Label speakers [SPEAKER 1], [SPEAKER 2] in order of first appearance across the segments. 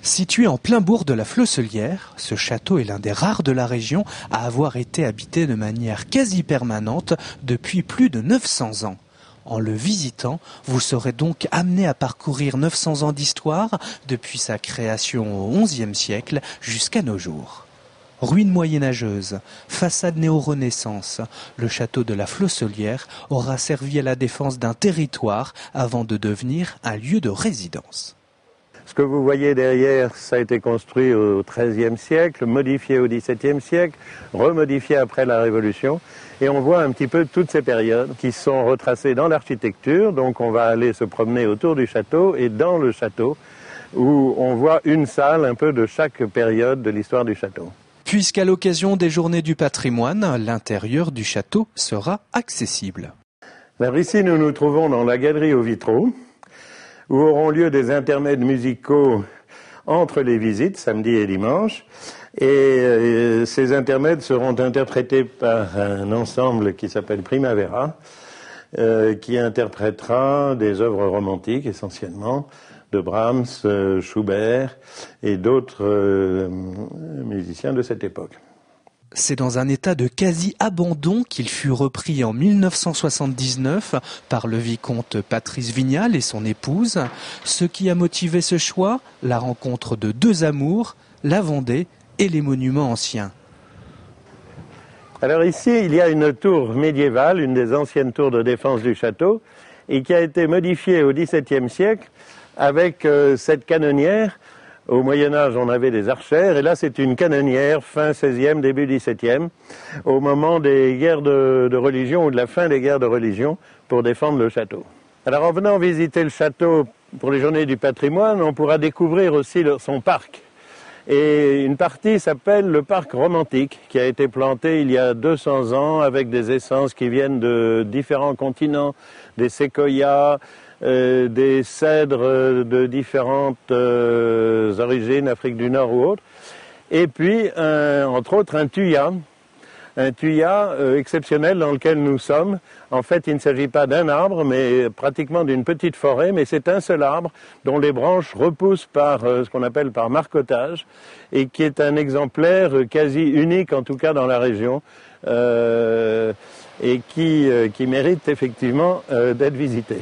[SPEAKER 1] Situé en plein bourg de la Flosselière, ce château est l'un des rares de la région à avoir été habité de manière quasi permanente depuis plus de 900 ans. En le visitant, vous serez donc amené à parcourir 900 ans d'histoire depuis sa création au XIe siècle jusqu'à nos jours. Ruines moyenâgeuses, façade néo-renaissance, le château de la Flosselière aura servi à la défense d'un territoire avant de devenir un lieu de résidence.
[SPEAKER 2] Ce que vous voyez derrière, ça a été construit au XIIIe siècle, modifié au XVIIe siècle, remodifié après la Révolution. Et on voit un petit peu toutes ces périodes qui sont retracées dans l'architecture. Donc on va aller se promener autour du château et dans le château où on voit une salle un peu de chaque période de l'histoire du château.
[SPEAKER 1] Puisqu'à l'occasion des Journées du patrimoine, l'intérieur du château sera accessible.
[SPEAKER 2] Alors ici, nous nous trouvons dans la galerie aux vitraux, où auront lieu des intermèdes musicaux entre les visites, samedi et dimanche. Et ces intermèdes seront interprétés par un ensemble qui s'appelle Primavera, qui interprétera des œuvres romantiques essentiellement, de Brahms, Schubert et d'autres musiciens de cette époque.
[SPEAKER 1] C'est dans un état de quasi-abandon qu'il fut repris en 1979 par le vicomte Patrice Vignal et son épouse. Ce qui a motivé ce choix, la rencontre de deux amours, la Vendée et les monuments anciens.
[SPEAKER 2] Alors ici, il y a une tour médiévale, une des anciennes tours de défense du château, et qui a été modifiée au XVIIe siècle avec cette canonnière. Au Moyen-Âge, on avait des archères, et là, c'est une canonnière, fin XVIe, début XVIIe, au moment des guerres de religion, ou de la fin des guerres de religion, pour défendre le château. Alors, en venant visiter le château pour les Journées du patrimoine, on pourra découvrir aussi son parc. Et une partie s'appelle le parc romantique, qui a été planté il y a 200 ans, avec des essences qui viennent de différents continents, des séquoias, des cèdres de différentes origines, Afrique du Nord ou autre, et puis entre autres un thuya exceptionnel dans lequel nous sommes. En fait, il ne s'agit pas d'un arbre, mais pratiquement d'une petite forêt, mais c'est un seul arbre dont les branches repoussent par ce qu'on appelle par marcottage, et qui est un exemplaire quasi unique, en tout cas dans la région, et qui mérite effectivement d'être visité.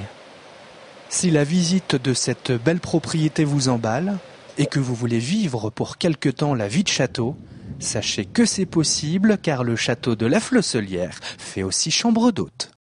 [SPEAKER 1] Si la visite de cette belle propriété vous emballe et que vous voulez vivre pour quelque temps la vie de château, sachez que c'est possible car le château de la Flosselière fait aussi chambre d'hôte.